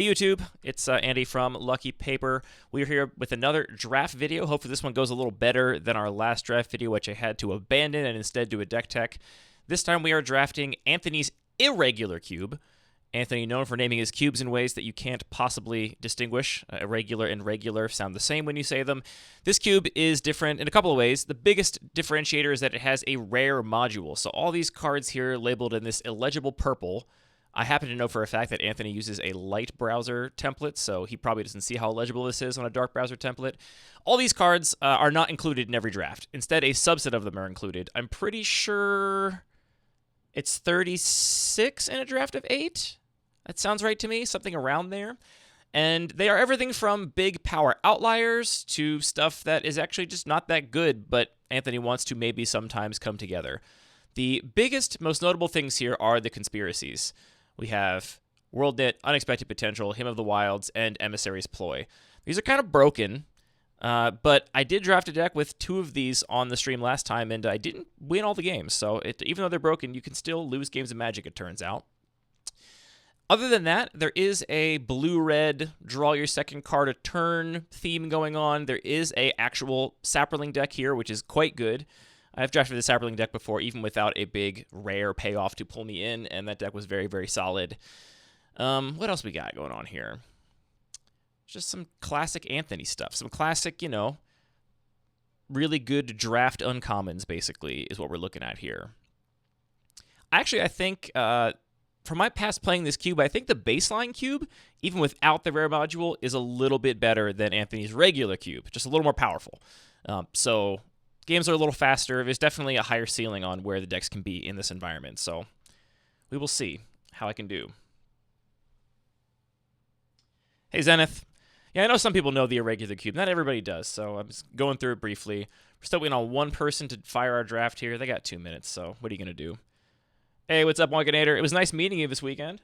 Hey YouTube, it's Andy from Lucky Paper. We're here with another draft video. Hopefully this one goes a little better than our last draft video, which I had to abandon and instead do a deck tech. This time we are drafting Anthony's Irregular Cube. Anthony, known for naming his cubes in ways that you can't possibly distinguish. Irregular and regular sound the same when you say them. This cube is different in a couple of ways. The biggest differentiator is that it has a rare module. So all these cards here labeled in this illegible purple. I happen to know for a fact that Anthony uses a light browser template, so he probably doesn't see how legible this is on a dark browser template. All these cards are not included in every draft. Instead, a subset of them are included. I'm pretty sure it's 36 in a draft of 8. That sounds right to me, something around there. And they are everything from big power outliers to stuff that is actually just not that good, but Anthony wants to maybe sometimes come together. The biggest, most notable things here are the conspiracies. We have WorldNet, Unexpected Potential, Hymn of the Wilds, and Emissary's Ploy. These are kind of broken, but I did draft a deck with 2 of these on the stream last time, and I didn't win all the games. So even though they're broken, you can still lose games of Magic, it turns out. Other than that, there is a blue-red, draw your second card a turn theme going on. There is a actual Saproling deck here, which is quite good. I've drafted the Saproling deck before, even without a big rare payoff to pull me in, and that deck was very, very solid. What else we got going on here? Just some classic Anthony stuff. Some classic, really good draft uncommons, basically, is what we're looking at here. Actually, I think, from my past playing this cube, I think the baseline cube, even without the rare module, is a little bit better than Anthony's regular cube. Just a little more powerful. So games are a little faster. There's definitely a higher ceiling on where the decks can be in this environment. So we will see how I can do. Hey, Zenith. Yeah, I know some people know the Irregular Cube. Not everybody does, so I'm just going through it briefly. We're still waiting on one person to fire our draft here. They got 2 minutes, so what are you going to do? Hey, what's up, Monkinator? It was nice meeting you this weekend.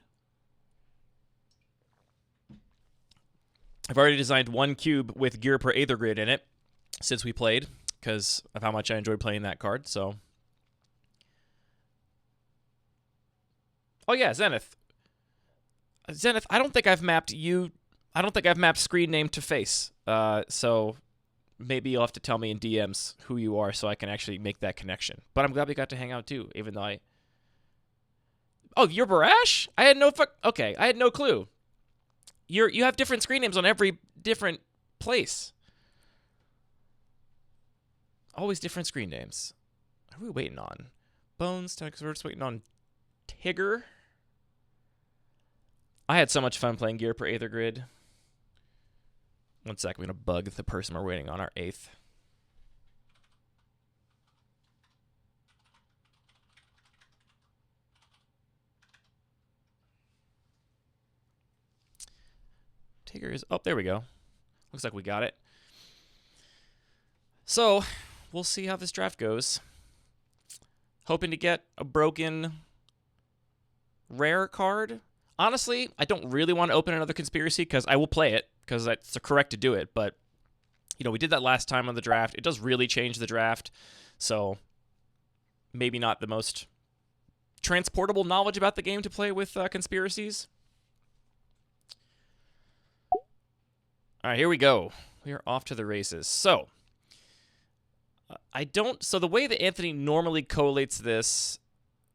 I've already designed one cube with Gear per Aether Grid in it since we played, because of how much I enjoyed playing that card, so. Oh yeah, Zenith. Zenith, I don't think I've mapped you. I don't think I've mapped screen name to face. So maybe you'll have to tell me in DMs who you are so I can actually make that connection. But I'm glad we got to hang out too, even though I. Oh, you're Barash? I had no Okay, I had no clue. You have different screen names on every different place. Always different screen names. Who are we waiting on? Bones, because we're just waiting on Tigger. I had so much fun playing Gear per Aether Grid. 1 sec, I'm going to bug the person we're waiting on, our 8th. Tigger is... Oh, there we go. Looks like we got it. So, we'll see how this draft goes. Hoping to get a broken rare card. Honestly, I don't really want to open another conspiracy because I will play it because that's correct to do it. But, we did that last time on the draft. It does really change the draft. So, maybe not the most transportable knowledge about the game to play with conspiracies. All right, here we go. We are off to the races. So, so the way that Anthony normally collates this,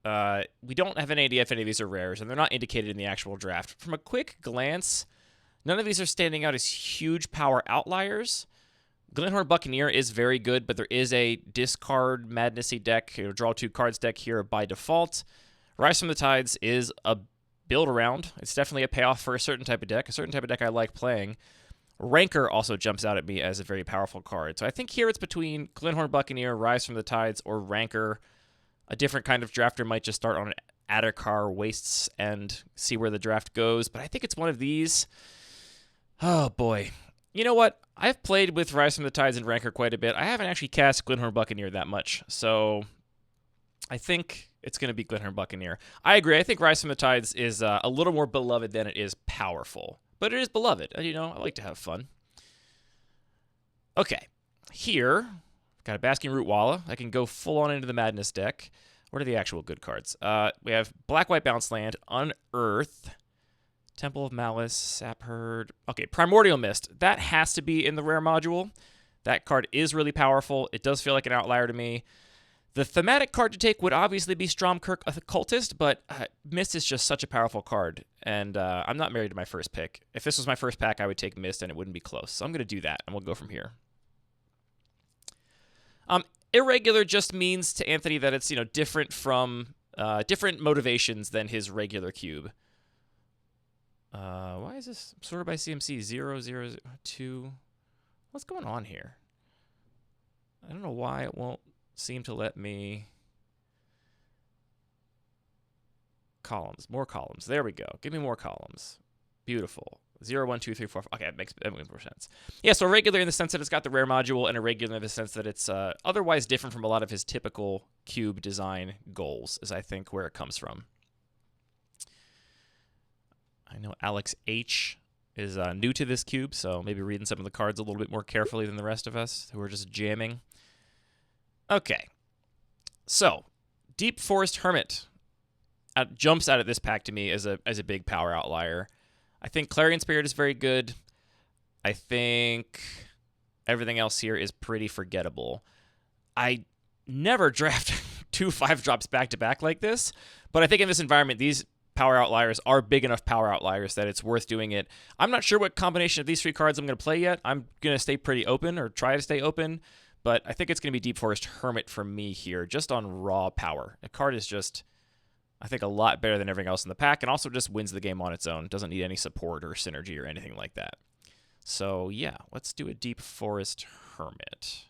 we don't have any idea if any of these are rares, and they're not indicated in the actual draft. From a quick glance, none of these are standing out as huge power outliers. Glenhorn Buccaneer is very good, but there is a discard madnessy deck, draw 2 cards deck here by default. Rise from the Tides is a build around. It's definitely a payoff for a certain type of deck I like playing. Rancor also jumps out at me as a very powerful card. So I think here it's between Glenhorn Buccaneer, Rise from the Tides, or Rancor. A different kind of drafter might just start on an Addercar Wastes and see where the draft goes. But I think it's one of these. Oh, boy. You know what? I've played with Rise from the Tides and Rancor quite a bit. I haven't actually cast Glenhorn Buccaneer that much. So I think it's going to be Glenhorn Buccaneer. I agree. I think Rise from the Tides is a little more beloved than it is powerful. But it is beloved. I like to have fun. Okay. Here, got a Basking Root Walla. I can go full on into the Madness deck. What are the actual good cards? We have Black-White Bounce Land, Unearth, Temple of Malice, Sap Herd. Okay, Primordial Mist. That has to be in the rare module. That card is really powerful. It does feel like an outlier to me. The thematic card to take would obviously be Stromkirk Occultist, but Mist is just such a powerful card, and I'm not married to my first pick. If this was my first pack, I would take Mist, and it wouldn't be close. So I'm going to do that, and we'll go from here. Irregular just means to Anthony that it's different from different motivations than his regular cube. Why is this sorted by CMC 002? What's going on here? I don't know why it won't seem to let me. Columns, more columns. There we go. Give me more columns. Beautiful. 0, 1, 2, 3, 4. Okay, that makes more sense. Yeah, so irregular in the sense that it's got the rare module, and irregular in the sense that it's otherwise different from a lot of his typical cube design goals, is I think where it comes from. I know Alex H is new to this cube, so maybe reading some of the cards a little bit more carefully than the rest of us who are just jamming. Okay, so Deep Forest Hermit jumps out of this pack to me as a big power outlier. I think Clarion Spirit is very good. I think everything else here is pretty forgettable. I never draft 2 5-drops back-to-back like this, but I think in this environment, these power outliers are big enough power outliers that it's worth doing it. I'm not sure what combination of these 3 cards I'm going to play yet. I'm going to stay pretty open, or try to stay open, but I think it's going to be Deep Forest Hermit for me here, just on raw power. The card is just, I think, a lot better than everything else in the pack, and also just wins the game on its own. Doesn't need any support or synergy or anything like that. So yeah, let's do a Deep Forest Hermit.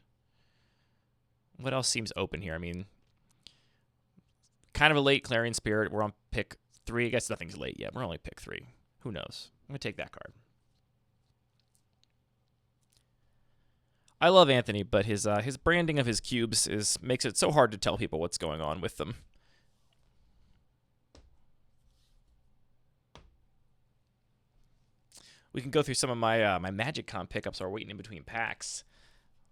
What else seems open here? I mean, kind of a late Clarion Spirit. We're on pick 3. I guess nothing's late yet. We're only pick 3. Who knows? I'm going to take that card. I love Anthony, but his branding of his cubes makes it so hard to tell people what's going on with them. We can go through some of my my Magic Con pickups are waiting in between packs.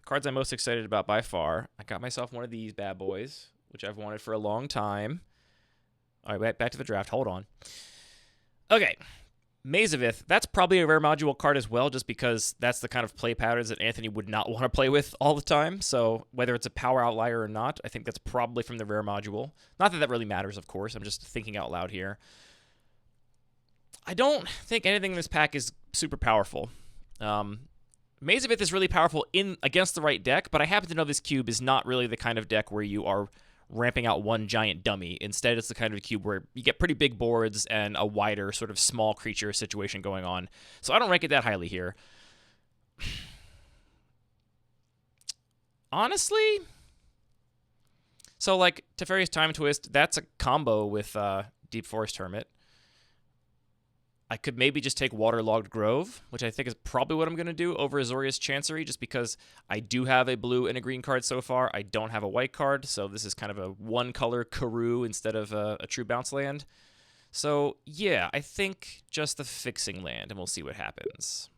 Cards I'm most excited about by far. I got myself one of these bad boys, which I've wanted for a long time. All right, back to the draft. Hold on. Okay, Mazavith. That's probably a rare module card as well, just because that's the kind of play patterns that Anthony would not want to play with all the time. So whether it's a power outlier or not, I think that's probably from the rare module. Not that that really matters, of course. I'm just thinking out loud here. I don't think anything in this pack is super powerful. Mazavith is really powerful against the right deck, but I happen to know this cube is not really the kind of deck where you are ramping out one giant dummy. Instead, it's the kind of cube where you get pretty big boards and a wider sort of small creature situation going on. So I don't rank it that highly here. Honestly, so like Teferi's Time Twist, that's a combo with Deep Forest Hermit. I could maybe just take Waterlogged Grove, which I think is probably what I'm going to do over Azorius Chancery, just because I do have a blue and a green card so far. I don't have a white card, so this is kind of a one-color Karoo instead of a true bounce land. So, yeah, I think just the fixing land, and we'll see what happens.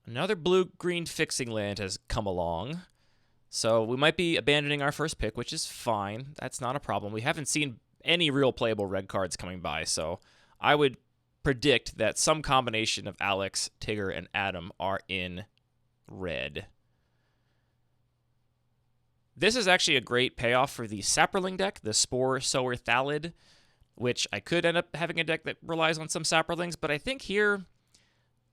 Another blue-green fixing land has come along, so we might be abandoning our first pick, which is fine. That's not a problem. We haven't seen any real playable red cards coming by, so I would predict that some combination of Alex, Tigger, and Adam are in red. This is actually a great payoff for the Saproling deck, the Spore Sower Thallid, which I could end up having a deck that relies on some Saprolings, but I think here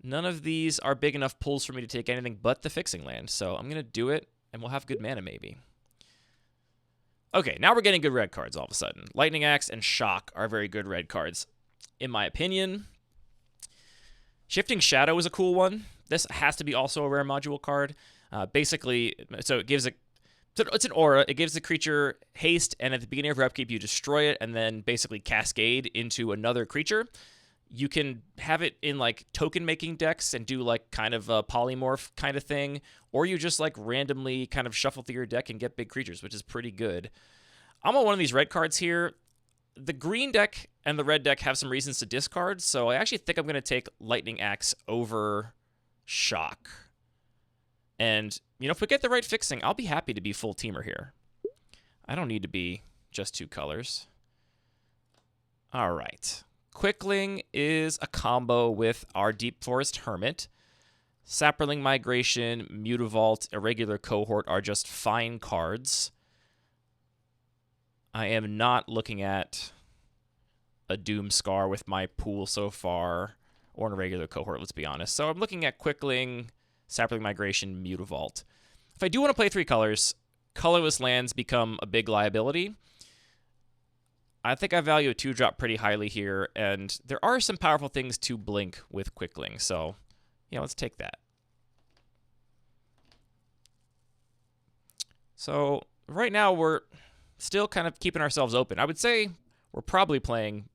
none of these are big enough pulls for me to take anything but the fixing land, so I'm going to do it, and we'll have good mana maybe. Okay, now we're getting good red cards all of a sudden. Lightning Axe and Shock are very good red cards, in my opinion. Shifting Shadow is a cool one. This has to be also a rare module card. Basically, so it gives it's an aura. It gives the creature haste, and at the beginning of your upkeep, you destroy it, and then basically cascade into another creature. You can have it in like token making decks and do like kind of a polymorph kind of thing, or you just like randomly kind of shuffle through your deck and get big creatures, which is pretty good. I'm on one of these red cards here. The green deck and the red deck have some reasons to discard, so I actually think I'm going to take Lightning Axe over Shock. And, if we get the right fixing, I'll be happy to be full teamer here. I don't need to be just 2 colors. All right. Quickling is a combo with our Deep Forest Hermit. Saproling Migration, Mutavault, Irregular Cohort are just fine cards. I am not looking at a Doomscar with my pool so far, or an Irregular Cohort, let's be honest. So I'm looking at Quickling, Saproling Migration, Mutavault. If I do want to play 3 colors, colorless lands become a big liability. I think I value a 2-drop pretty highly here, and there are some powerful things to blink with Quickling, so yeah, let's take that. So right now we're still kind of keeping ourselves open. I would say we're probably playing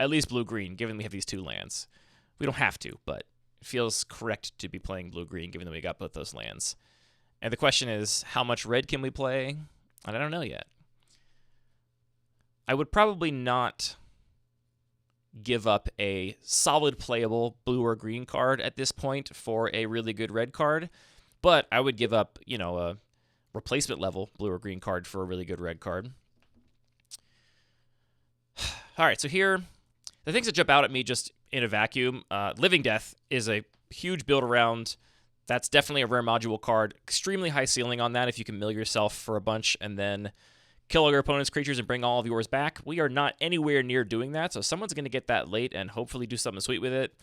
at least blue-green, given we have these 2 lands. We don't have to, but it feels correct to be playing blue-green, given that we got both those lands. And the question is, how much red can we play? And I don't know yet. I would probably not give up a solid playable blue or green card at this point for a really good red card, but I would give up, a replacement level blue or green card for a really good red card. All right, so here, the things that jump out at me just in a vacuum, Living Death is a huge build around. That's definitely a rare module card. Extremely high ceiling on that if you can mill yourself for a bunch and then kill all your opponent's creatures and bring all of yours back. We are not anywhere near doing that, so someone's going to get that late and hopefully do something sweet with it.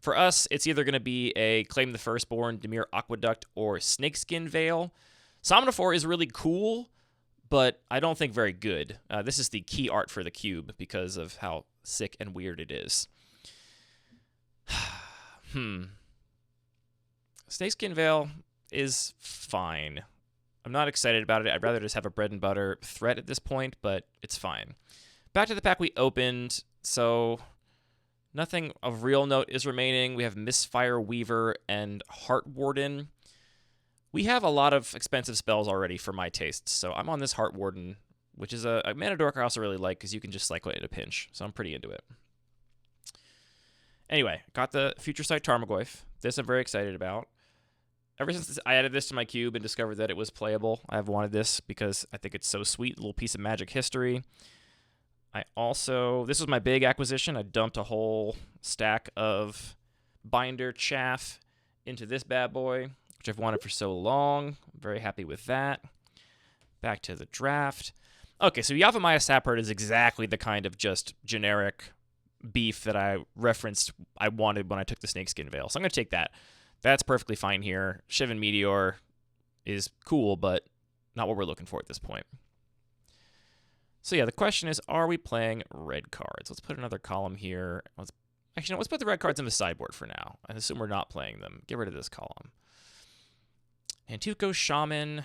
For us, it's either going to be a Claim the Firstborn, Dimir Aqueduct, or Snakeskin Veil. Somnophore is really cool, but I don't think very good. This is the key art for the cube because of how sick and weird it is. Snakeskin Veil is fine. I'm not excited about it. I'd rather just have a bread and butter threat at this point, but it's fine. Back to the pack we opened, so nothing of real note is remaining. We have Misfire Weaver and Heart Warden. We have a lot of expensive spells already for my tastes, so I'm on this Heart Warden, which is a mana dork I also really like because you can just cycle it in a pinch, so I'm pretty into it. Anyway, got the Future Sight Tarmogoyf. This I'm very excited about. Ever since I added this to my cube and discovered that it was playable, I've wanted this because I think it's so sweet, a little piece of Magic history. This was my big acquisition. I dumped a whole stack of Binder Chaff into this bad boy, which I've wanted for so long. I'm very happy with that. Back to the draft. Okay, so Yavimaya Sapherd is exactly the kind of just generic beef that I referenced I wanted when I took the Snakeskin Veil. So I'm going to take that. That's perfectly fine here. Shivan Meteor is cool, but not what we're looking for at this point. So yeah, the question is, are we playing red cards? Let's put another column here. Let's put the red cards in the sideboard for now. I assume we're not playing them. Get rid of this column. Antuco Shaman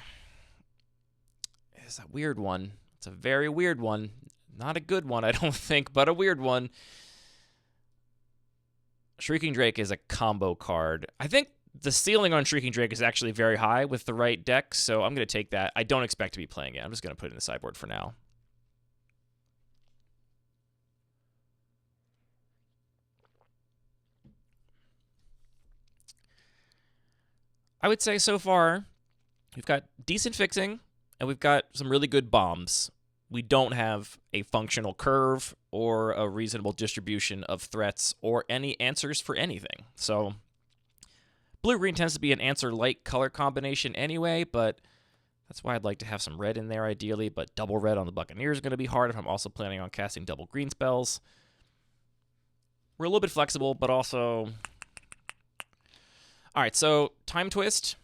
is a weird one. It's a very weird one. Not a good one, I don't think, but a weird one. Shrieking Drake is a combo card. I think the ceiling on Shrieking Drake is actually very high with the right deck, so I'm going to take that. I don't expect to be playing it. I'm just going to put it in the sideboard for now. I would say so far, we've got decent fixing, and we've got some really good bombs. We don't have a functional curve or a reasonable distribution of threats or any answers for anything. So blue-green tends to be an answer-like color combination anyway, but that's why I'd like to have some red in there ideally, but double red on the Buccaneers is going to be hard if I'm also planning on casting double green spells. We're a little bit flexible, but also... All right, so Time Twist,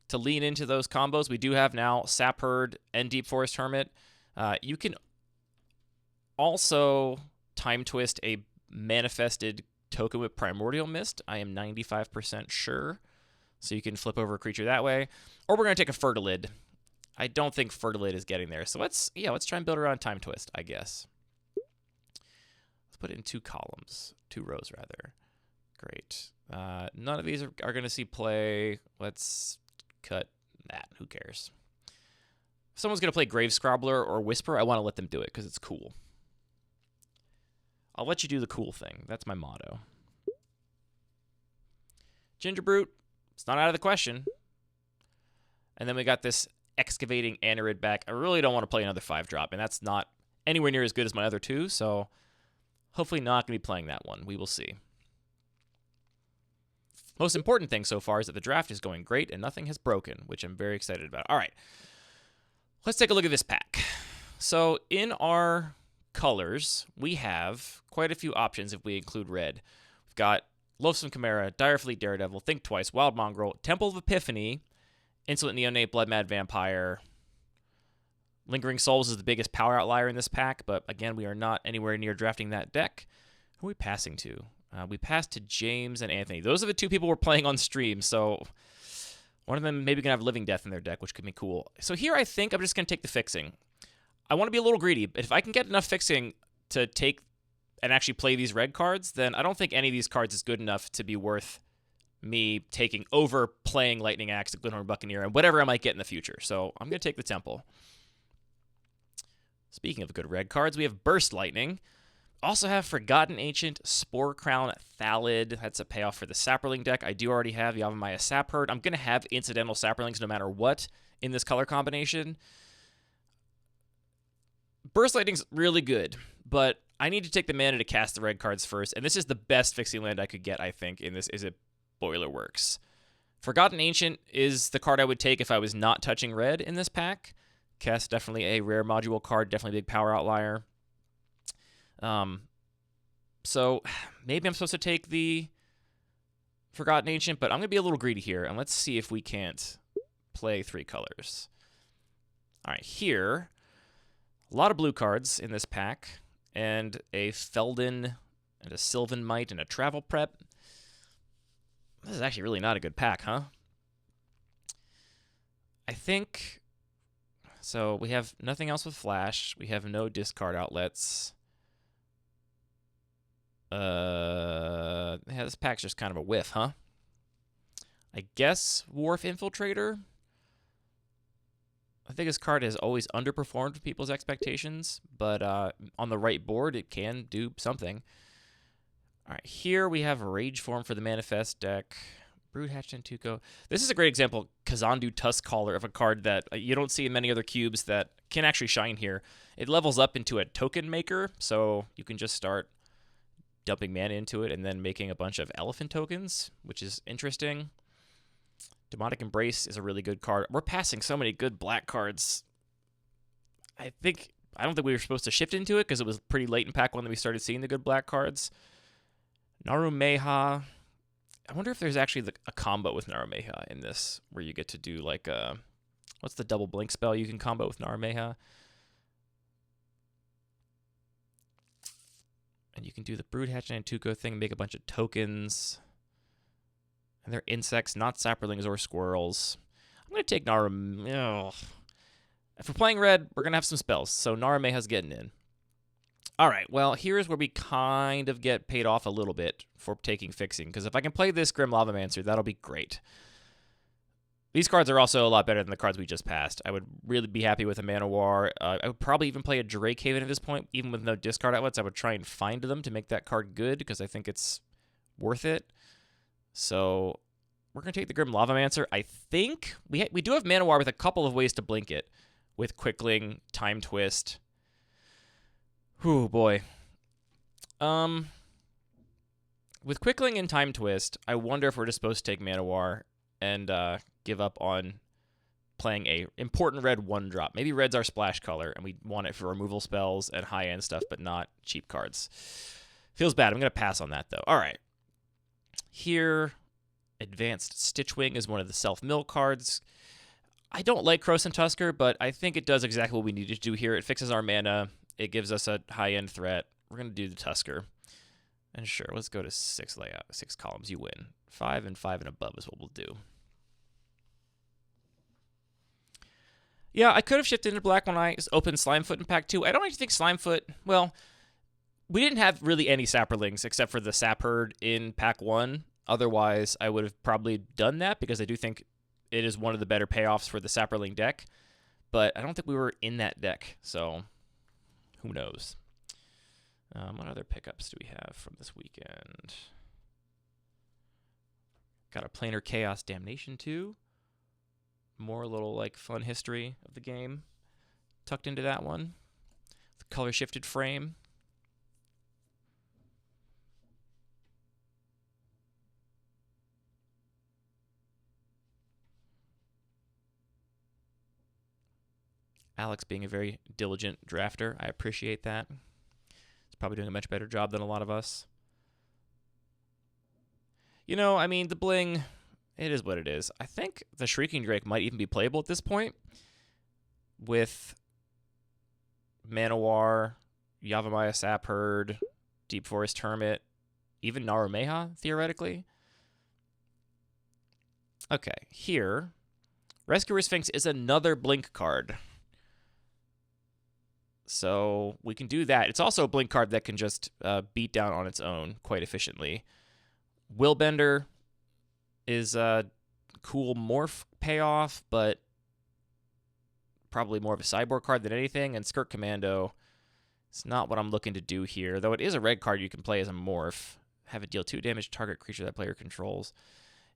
to lean into those combos, we do have now Sapherd and Deep Forest Hermit. You can also Time Twist a manifested token with Primordial Mist. I am 95% sure. So you can flip over a creature that way. Or we're going to take a Fertilid. I don't think Fertilid is getting there. So let's try and build around Time Twist, I guess. Let's put it in 2 columns. 2 rows, rather. Great. None of these are going to see play. Let's cut that. Who cares? If someone's going to play Grave Scrobbler or Whisper, I want to let them do it because it's cool. I'll let you do the cool thing. That's my motto. Gingerbrute, it's not out of the question. And then we got this Excavating Anerid back. I really don't want to play another 5-drop, and that's not anywhere near as good as my other 2, so Hopefully not going to be playing that one. We will see. Most important thing so far is that the draft is going great and nothing has broken, which I'm very excited about. All right, let's take a look at this pack. So in our colors, we have quite a few options if we include red. We've got Loathsome Chimera, Dire Fleet Daredevil, Think Twice, Wild Mongrel, Temple of Epiphany, Insolent Neonate, Blood Mad Vampire. Lingering Souls is the biggest power outlier in this pack, but again, we are not anywhere near drafting that deck. Who are we passing to? We passed to James and Anthony. Those are the two people we're playing on stream, so one of them maybe going to have Living Death in their deck, which could be cool. So here I think I'm just going to take the fixing. I want to be a little greedy, but if I can get enough fixing to take and actually play these red cards, then I don't think any of these cards is good enough to be worth me taking over playing Lightning Axe, the Glenhorn Buccaneer, and whatever I might get in the future. So I'm going to take the Temple. Speaking of good red cards, we have Burst Lightning. Also have Forgotten Ancient, Spore Crown, Thallid. That's a payoff for the Saproling deck. I do already have Yavimaya Sapherd. I'm going to have incidental Saprolings no matter what in this color combination. Burst Lightning's really good, but I need to take the mana to cast the red cards first, and this is the best fixing land I could get, I think, in this. Is it Boiler Works? Forgotten Ancient is the card I would take if I was not touching red in this pack. Cast, definitely a rare module card, definitely a big power outlier. So maybe I'm supposed to take the Forgotten Ancient, but I'm going to be a little greedy here, and let's see if we can't play 3 colors. All right, here, a lot of blue cards in this pack, and a Feldon, and a Sylvan Might, and a Travel Prep. This is actually really not a good pack, huh? I think... So we have nothing else with Flash. We have no discard outlets. Yeah, this pack's just kind of a whiff, huh? I guess Wharf Infiltrator. I think this card has always underperformed people's expectations, but on the right board, it can do something. All right, here we have Rage Form for the Manifest deck. Broodhatch and Tuco. This is a great example, Kazandu Tuskcaller, of a card that you don't see in many other cubes that can actually shine here. It levels up into a token maker, so you can just start dumping mana into it and then making a bunch of elephant tokens, which is interesting. Demonic Embrace is a really good card. We're passing so many good black cards. I don't think we were supposed to shift into it because it was pretty late in pack 1 that we started seeing the good black cards. Narumeha. I wonder if there's actually a combo with Narumeha in this, where you get to do like a... What's the double blink spell you can combo with Narumeha? And you can do the Broodhatch and Tuco thing, make a bunch of tokens. And they're insects, not saprolings or squirrels. I'm going to take Narumeha. If we're playing red, we're going to have some spells, so Narumeha's getting in. All right, well, here's where we kind of get paid off a little bit for taking fixing, because if I can play this Grim Lavamancer, that'll be great. These cards are also a lot better than the cards we just passed. I would really be happy with a Manowar. I would probably even play a Drake Haven at this point, even with no discard outlets. I would try and find them to make that card good, because I think it's worth it. So we're going to take the Grim Lavamancer. I think we do have Manowar with a couple of ways to blink it, with Quickling, Time Twist. Whew, boy. With Quickling and Time Twist, I wonder if we're just supposed to take Manowar and give up on playing a important red 1-drop. Maybe red's our splash color, and we want it for removal spells and high-end stuff, but not cheap cards. Feels bad. I'm going to pass on that, though. All right. Here, Advanced Stitchwing is one of the self-mill cards. I don't like Krosan Tusker, but I think it does exactly what we need to do here. It fixes our mana. It gives us a high-end threat. We're going to do the Tusker. And sure, let's go to 6 layout, 6 columns. You win. 5 and 5 and above is what we'll do. Yeah, I could have shifted into black when I opened Slimefoot in pack 2. I don't actually think Slimefoot... Well, we didn't have really any Saprolings except for the Sapherd in pack 1. Otherwise, I would have probably done that because I do think it is one of the better payoffs for the Saproling deck. But I don't think we were in that deck, so who knows? What other pickups do we have from this weekend? Got a Planar Chaos Damnation 2. More little like fun history of the game tucked into that one. The color shifted frame. Alex being a very diligent drafter. I appreciate that. He's probably doing a much better job than a lot of us. You know, I mean, the bling, it is what it is. I think the Shrieking Drake might even be playable at this point with Manowar, Yavimaya Sapherd, Deep Forest Hermit, even Narumeha, theoretically. Okay, here, Rescuer Sphinx is another blink card. So we can do that. It's also a blink card that can just beat down on its own quite efficiently. Willbender is a cool morph payoff, but probably more of a sideboard card than anything. And Skirt Commando, it's not what I'm looking to do here, though it is a red card you can play as a morph. Have it deal 2 damage to target creature that player controls.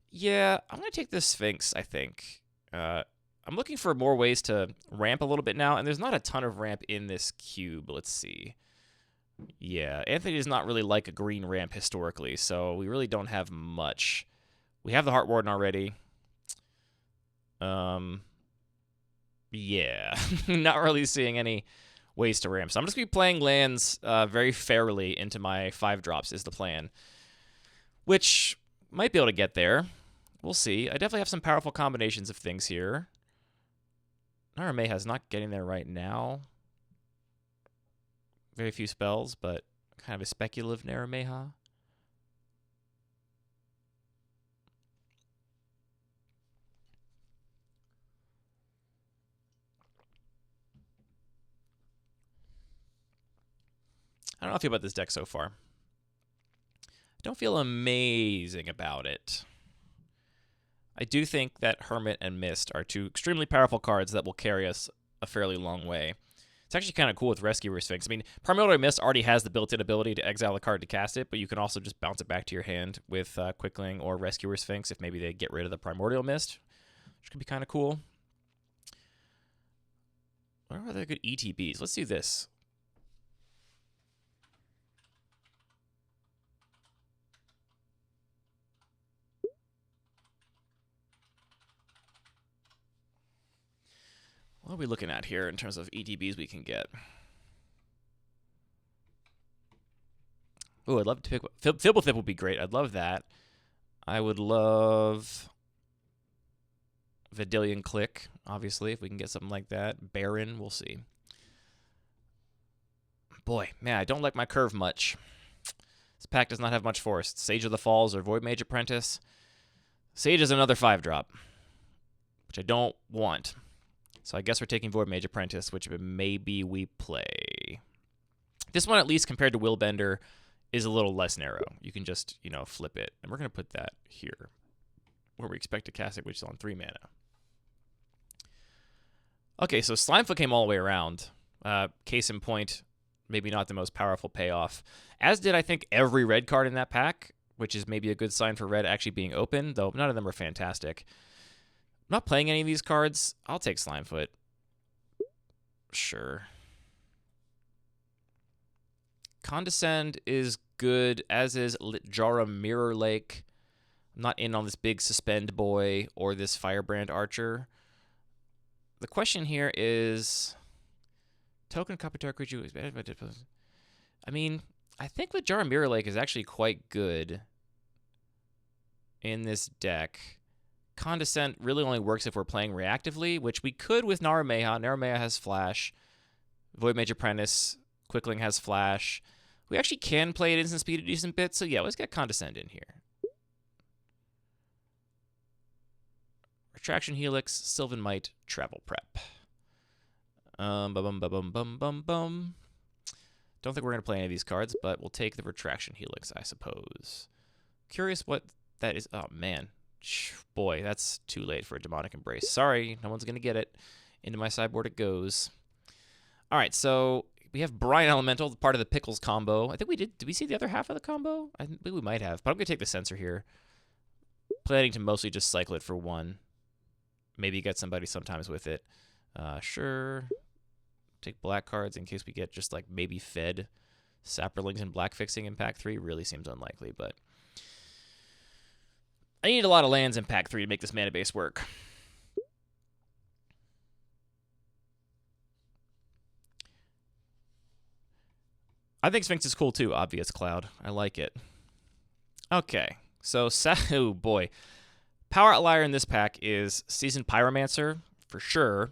Yeah, I'm going to take this Sphinx, I think. I'm looking for more ways to ramp a little bit now, and there's not a ton of ramp in this cube. Let's see. Yeah, Anthony does not really like a green ramp historically, so we really don't have much. We have the Heart Warden already. Yeah, not really seeing any ways to ramp. So I'm just going to be playing lands very fairly into my 5-drops is the plan, which might be able to get there. We'll see. I definitely have some powerful combinations of things here. Narumeha's not getting there right now. Very few spells, but kind of a speculative Narumeha. I don't know how I feel about this deck so far. I don't feel amazing about it. I do think that Hermit and Mist are 2 extremely powerful cards that will carry us a fairly long way. It's actually kind of cool with Rescuer Sphinx. I mean, Primordial Mist already has the built-in ability to exile a card to cast it, but you can also just bounce it back to your hand with Quickling or Rescuer Sphinx if maybe they get rid of the Primordial Mist, which could be kind of cool. What are other good ETBs? Let's do this. What are we looking at here in terms of ETBs we can get? Ooh, I'd love to pick... Fibblethip would be great. I'd love that. I would love... Vidillion Click, obviously, if we can get something like that. Baron, we'll see. Boy, man, I don't like my curve much. This pack does not have much force. Sage of the Falls or Void Mage Apprentice. Sage is another 5-drop, which I don't want. So I guess we're taking Void Mage Apprentice, which maybe we play. This one, at least compared to Willbender, is a little less narrow. You can just, you know, flip it. And we're going to put that here, where we expect to cast it, which is on 3 mana. Okay, so Slimefoot came all the way around. Case in point, maybe not the most powerful payoff. As did, I think, every red card in that pack, which is maybe a good sign for red actually being open, though none of them are fantastic. I'm not playing any of these cards. I'll take Slimefoot. Sure. Condescend is good, as is Litjara Mirror Lake. I'm not in on this big Suspend Boy or this Firebrand Archer. The question here is... Token Capital creature is bad. I mean, I think Litjara Mirror Lake is actually quite good in this deck. Condescent really only works if we're playing reactively, which we could with Narumeha. Narumeha has Flash. Void Mage Apprentice. Quickling has Flash. We actually can play at instant speed a decent bit, so yeah, let's get Condescend in here. Retraction Helix, Sylvan Might, Travel Prep. Don't think we're going to play any of these cards, but we'll take the Retraction Helix, I suppose. Curious what that is. Oh, man. Boy, that's too late for a Demonic Embrace. Sorry, no one's going to get it. Into my sideboard it goes. All right, so we have Brine Elemental, part of the Pickles combo. I think we did. Did we see the other half of the combo? I think we might have, but I'm going to take the Censor here. Planning to mostly just cycle it for 1. Maybe get somebody sometimes with it. Sure. Take black cards in case we get just like maybe fed Saprolings and black fixing in pack 3. Really seems unlikely, but I need a lot of lands in pack 3 to make this mana base work. I think Sphinx is cool too, Obvious Cloud. I like it. Okay, so, oh boy. Power outlier in this pack is Seasoned Pyromancer, for sure,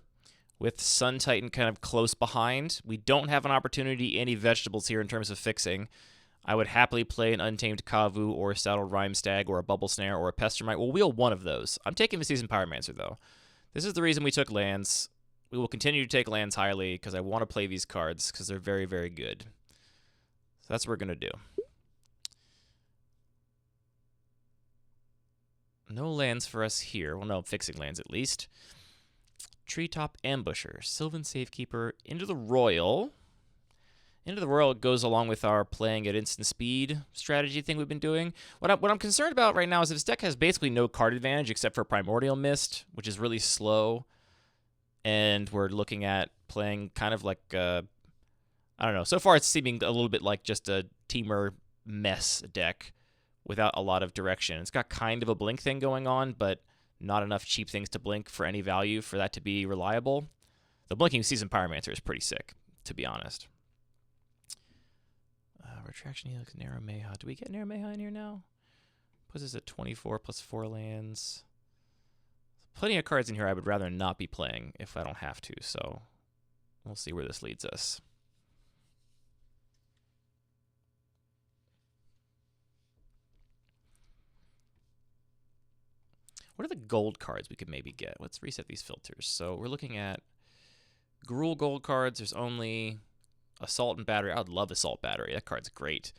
with Sun Titan kind of close behind. We don't have an opportunity any vegetables here in terms of fixing. I would happily play an Untamed Kavu or a Saddled Rhymestag or a Bubble Snare or a Pestermite. We'll wheel one of those. I'm taking the Seasoned Pyromancer, though. This is the reason we took lands. We will continue to take lands highly because I want to play these cards because they're very, very good. So that's what we're going to do. No lands for us here. Well, no, fixing lands at least. Treetop Ambusher, Sylvan Safekeeper, Into the Royal. Into the Royal goes along with our playing at instant speed strategy thing we've been doing. What I'm concerned about right now is this deck has basically no card advantage except for Primordial Mist, which is really slow. And we're looking at playing kind of like, I don't know. So far it's seeming a little bit like just a Teamer mess deck without a lot of direction. It's got kind of a blink thing going on, but not enough cheap things to blink for any value for that to be reliable. The blinking Seasoned Pyromancer is pretty sick, to be honest. Retraction Helix, Narrow Mayha. Do we get Narrow Mayha in here now? Puts us at 24 plus 4 lands. Plenty of cards in here I would rather not be playing if I don't have to, so we'll see where this leads us. What are the gold cards we could maybe get? Let's reset these filters. So we're looking at Gruul gold cards. There's only Assault and Battery. I would love Assault Battery. That card's great.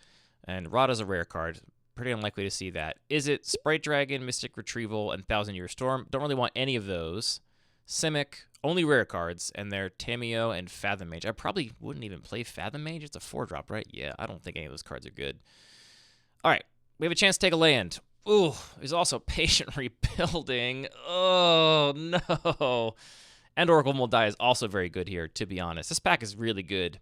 And Rada's a rare card. Pretty unlikely to see that. Is it Sprite Dragon, Mystic Retrieval, and Thousand Year Storm? Don't really want any of those. Simic, only rare cards, and they're Tameo and Fathom Mage. I probably wouldn't even play Fathom Mage. It's a 4-drop, right? Yeah, I don't think any of those cards are good. All right, we have a chance to take a land. Ooh, there's also Patient Rebuilding. Oh, no. And Oracle Mold Die is also very good here, to be honest. This pack is really good.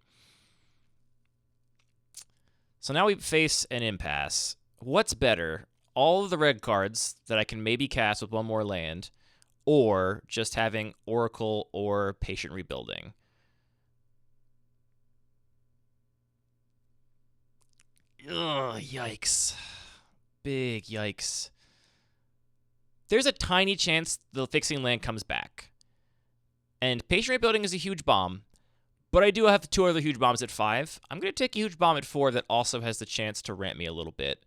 So now we face an impasse. What's better? All of the red cards that I can maybe cast with one more land, or just having Oracle or Patient Rebuilding? Ugh, yikes. Big yikes. There's a tiny chance the fixing land comes back. And Patient Rebuilding is a huge bomb. But I do have 2 other huge bombs at 5. I'm going to take a huge bomb at 4 that also has the chance to ramp me a little bit.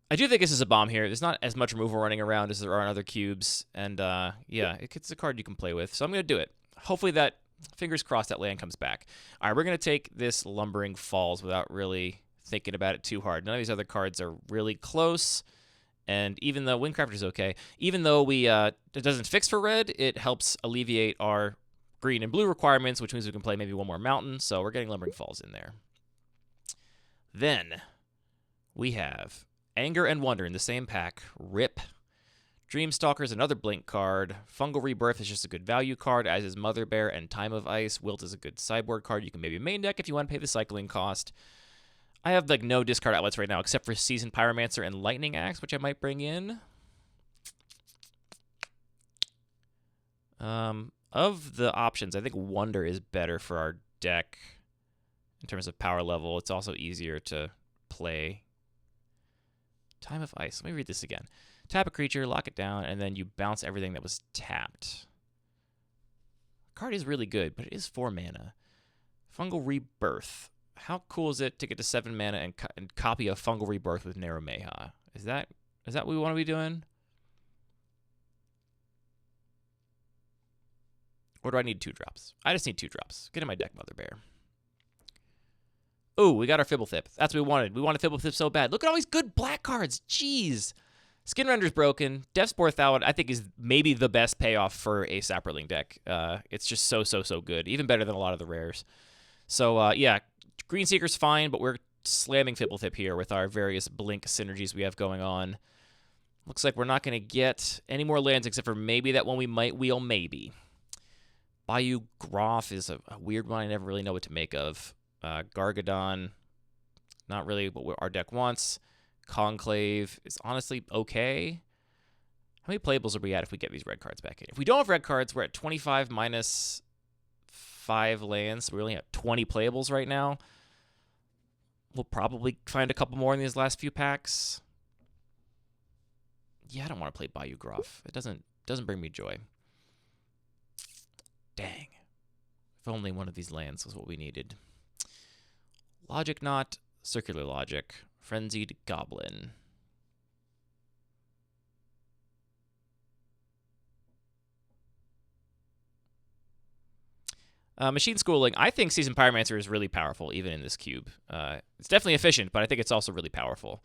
I do think this is a bomb here. There's not as much removal running around as there are on other cubes. And, yeah, it's a card you can play with. So I'm going to do it. Hopefully that, fingers crossed, that land comes back. All right, we're going to take this Lumbering Falls without really thinking about it too hard. None of these other cards are really close. And even though Windcrafter is okay, even though it doesn't fix for red, it helps alleviate our green and blue requirements, which means we can play maybe one more mountain, so we're getting Lumbering Falls in there. Then we have Anger and Wonder in the same pack. Rip. Dreamstalker is another blink card. Fungal Rebirth is just a good value card, as is Mother Bear and Time of Ice. Wilt is a good sideboard card. You can maybe main deck if you want to pay the cycling cost. I have like no discard outlets right now except for Seasoned Pyromancer and Lightning Axe, which I might bring in. Of the options, I think Wonder is better for our deck in terms of power level. It's also easier to play. Time of Ice. Let me read this again. Tap a creature, lock it down, and then you bounce everything that was tapped. Card is really good, but it is 4 mana. Fungal Rebirth. How cool is it to get to 7 mana and copy a Fungal Rebirth with Narrow Mayha? Is that what we want to be doing? Or do I need 2 drops? I just need 2 drops. Get in my deck, Mother Bear. Ooh, we got our Fibblethip. That's what we wanted. We wanted Fibblethip so bad. Look at all these good black cards. Jeez. Skin Render's broken. Deathspore Thallid, I think, is maybe the best payoff for a Saproling deck. It's just so good. Even better than a lot of the rares. So, yeah, Greenseeker's fine, but we're slamming Fibblethip here with our various blink synergies we have going on. Looks like we're not going to get any more lands except for maybe that one we might wheel, maybe. Bayou Groff is a weird one I never really know what to make of. Gargadon, not really what our deck wants. Conclave is honestly okay. How many playables are we at if we get these red cards back in? If we don't have red cards, we're at 25 minus 5 lands. We only have 20 playables right now. We'll probably find a couple more in these last few packs. Yeah, I don't want to play Bayou Gruff. It doesn't bring me joy. Dang. If only one of these lands was what we needed. Logic Knot, Circular Logic, Frenzied Goblin. Machine Schooling. I think Seasoned Pyromancer is really powerful, even in this cube. It's definitely efficient, but I think it's also really powerful.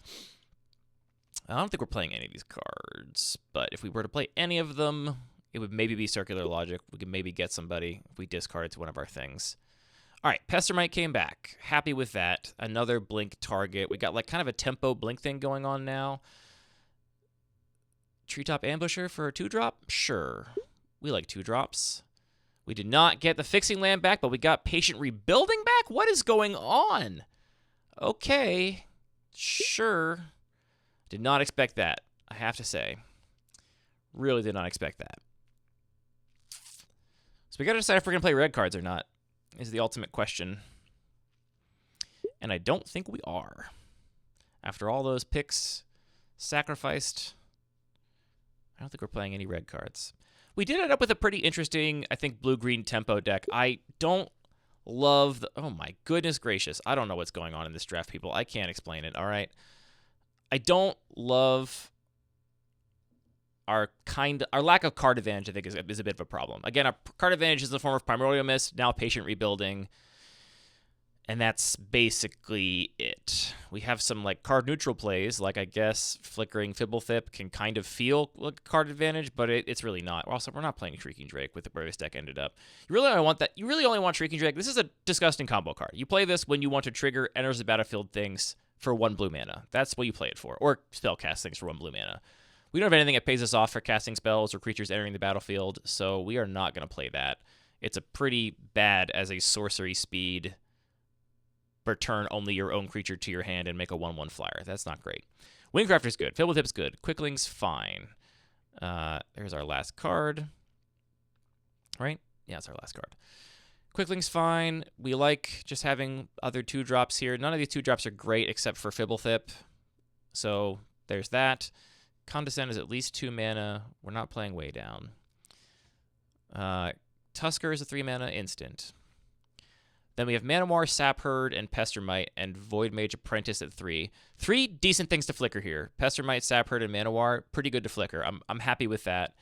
I don't think we're playing any of these cards, but if we were to play any of them, it would maybe be Circular Logic. We could maybe get somebody if we discard it to one of our things. All right, Pestermite came back. Happy with that. Another blink target. We got like kind of a tempo blink thing going on now. Treetop Ambusher for a 2-drop? Sure. We like 2-drops. We did not get the Fixing Land back, but we got Patient Rebuilding back? What is going on? Okay. Sure. Did not expect that, I have to say. Really did not expect that. So we got to decide if we're going to play red cards or not, is the ultimate question. And I don't think we are. After all those picks sacrificed, I don't think we're playing any red cards. We did end up with a pretty interesting, I think, blue-green tempo deck. I don't love the... Oh, my goodness gracious. I don't know what's going on in this draft, people. I can't explain it, all right? I don't love our lack of card advantage, I think, is a bit of a problem. Again, our card advantage is in the form of Primordial Mist, now Patient Rebuilding, and that's basically it. We have some like card neutral plays, like I guess Flickering Fibblethip can kind of feel like a card advantage, but it's really not. Also, we're not playing Shrieking Drake with the way this deck ended up. You really don't want that. You really only want Shrieking Drake. This is a disgusting combo card. You play this when you want to trigger enters the battlefield things for 1 blue mana. That's what you play it for. Or spell cast things for 1 blue mana. We don't have anything that pays us off for casting spells or creatures entering the battlefield, so we are not going to play that. It's a pretty bad as a sorcery speed. Return only your own creature to your hand and make a 1/1 flyer. That's not great. Wingcrafter's good. Fibblethip's good. Quickling's fine. There's our last card. Right? Yeah, it's our last card. Quickling's fine. We like just having other 2-drops here. None of these 2-drops are great except for Fibblethip. So there's that. Condescend is at least 2 mana. We're not playing Way Down. Tusker is a 3 mana instant. Then we have Manowar, Sapherd, and Pestermite, and Void Mage Apprentice at 3. 3 decent things to flicker here. Pestermite, Sapherd, and Manowar, pretty good to flicker. I'm happy with that.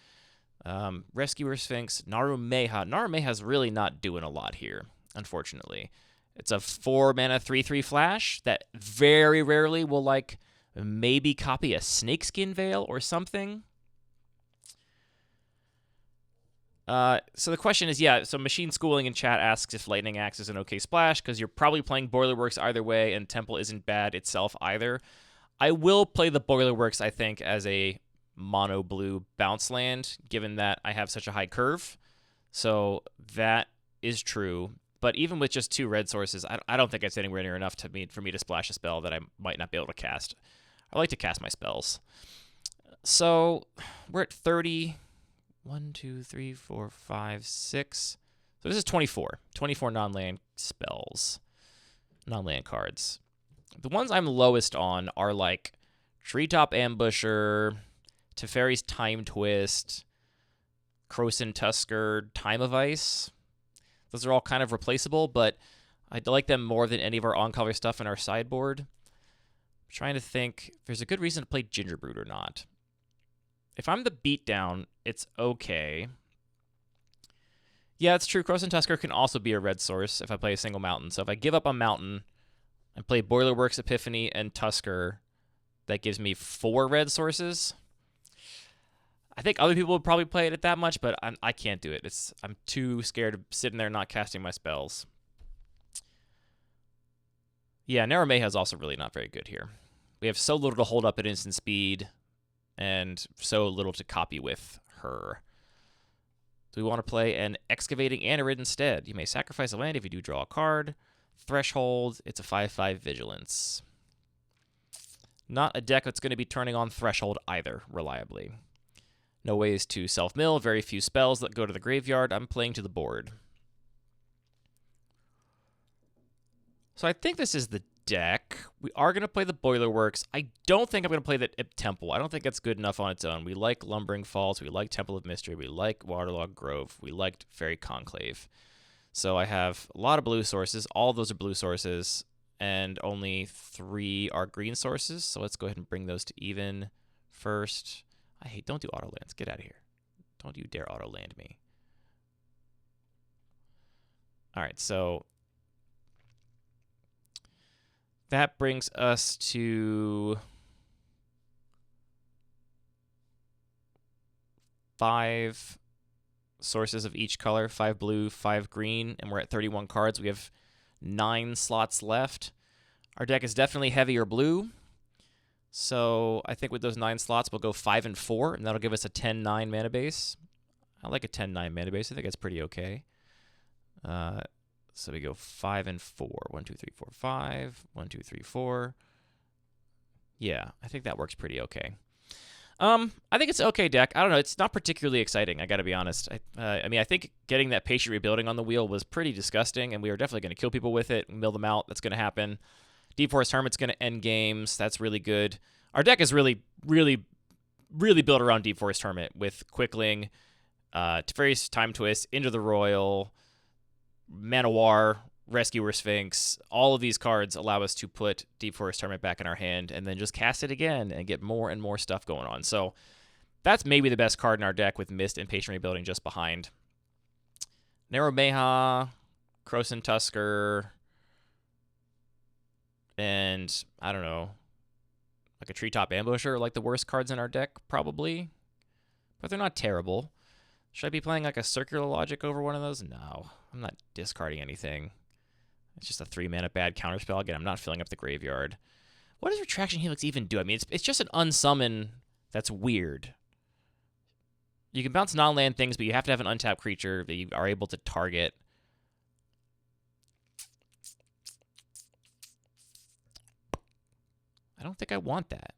Rescuer Sphinx, Narumeha. Narumeha's really not doing a lot here, unfortunately. It's a 4 mana 3/3 flash that very rarely will like maybe copy a Snakeskin Veil or something. So the question is, so Machine Schooling in chat asks if Lightning Axe is an okay splash, because you're probably playing Boilerworks either way, and Temple isn't bad itself either. I will play the Boilerworks, I think, as a mono blue bounce land, given that I have such a high curve. So that is true. But even with just 2 red sources, I don't think it's anywhere near enough for me to splash a spell that I might not be able to cast. I like to cast my spells. So we're at 30. 1, 2, 3, 4, 5, 6. So this is 24. 24 non-land spells. Non-land cards. The ones I'm lowest on are like Treetop Ambusher, Teferi's Time Twist, Krosan Tusker, Time of Ice. Those are all kind of replaceable, but I like them more than any of our on-color stuff in our sideboard. I'm trying to think if there's a good reason to play Gingerbrood or not. If I'm the beatdown, it's okay. Yeah, it's true. Krosan Tusker can also be a red source if I play a single mountain. So if I give up a mountain and play Boilerworks, Epiphany, and Tusker, that gives me 4 red sources. I think other people would probably play it at that much, but I can't do it. I'm too scared of sitting there not casting my spells. Yeah, Narumeha is also really not very good here. We have so little to hold up at instant speed, and so little to copy with her. Do we want to play an Excavating Anerid instead? You may sacrifice a land if you do draw a card. Threshold, it's a 5/5 Vigilance. Not a deck that's going to be turning on Threshold either, reliably. No ways to self-mill, very few spells that go to the graveyard. I'm playing to the board. So I think this is the deck. We are going to play the Boiler Works. I don't think I'm going to play the Temple. I don't think it's good enough on its own. We like Lumbering Falls. We like Temple of Mystery. We like Waterlogged Grove. We liked Fairy Conclave. So I have a lot of blue sources. All of those are blue sources, and only 3 are green sources. So let's go ahead and bring those to even first. Don't do auto lands. Get out of here. Don't you dare auto land me. All right, so that brings us to 5 sources of each color, 5 blue, 5 green, and we're at 31 cards. We have 9 slots left. Our deck is definitely heavier blue, so I think with those 9 slots, we'll go 5 and 4, and that'll give us a 10-9 mana base. I like a 10-9 mana base. I think that's pretty okay. So we go 5 and 4. 1, 2, 3, 4, 5. 1, 2, 3, 4. Yeah, I think that works pretty okay. I think it's an okay deck. I don't know. It's not particularly exciting, I got to be honest. I mean, I think getting that patient rebuilding on the wheel was pretty disgusting, and we are definitely going to kill people with it and mill them out. That's going to happen. Deep Forest Hermit's going to end games. That's really good. Our deck is really, really, really built around Deep Forest Hermit with Quickling, Teferi's Time Twist, Into the Royal, Manowar, Rescuer Sphinx. All of these cards allow us to put Deep Forest Hermit back in our hand and then just cast it again and get more and more stuff going on. So that's maybe the best card in our deck, with Mist and Patient Rebuilding just behind. Narrow Meha, Krosan Tusker, and I don't know, like a Treetop Ambusher are like the worst cards in our deck, probably. But they're not terrible. Should I be playing like a Circular Logic over one of those? No, I'm not discarding anything. It's just a 3-mana bad counterspell. Again, I'm not filling up the graveyard. What does Retraction Helix even do? I mean, it's just an unsummon that's weird. You can bounce non-land things, but you have to have an untapped creature that you are able to target. I don't think I want that.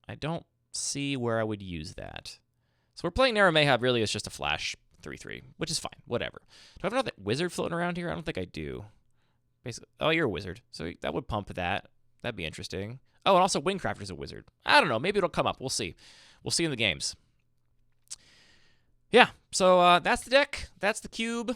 I don't see where I would use that. So we're playing Narrow Mayhem really is just a flash 3/3, which is fine. Whatever. Do I have another wizard floating around here? I don't think I do. Basically, oh, you're a wizard, so that would pump that. That'd be interesting. Oh, and also Wingcrafter's a wizard. I don't know. Maybe it'll come up. We'll see. We'll see in the games. Yeah, so that's the deck. That's the cube.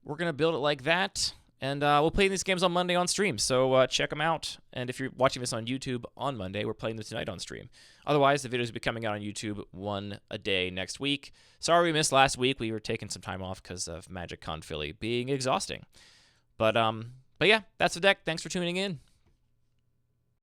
We're going to build it like that. And we'll play these games on Monday on stream, so check them out. And if you're watching this on YouTube on Monday, we're playing them tonight on stream. Otherwise, the videos will be coming out on YouTube 1 a day next week. Sorry we missed last week. We were taking some time off because of MagicCon Philly being exhausting. But yeah, that's the deck. Thanks for tuning in.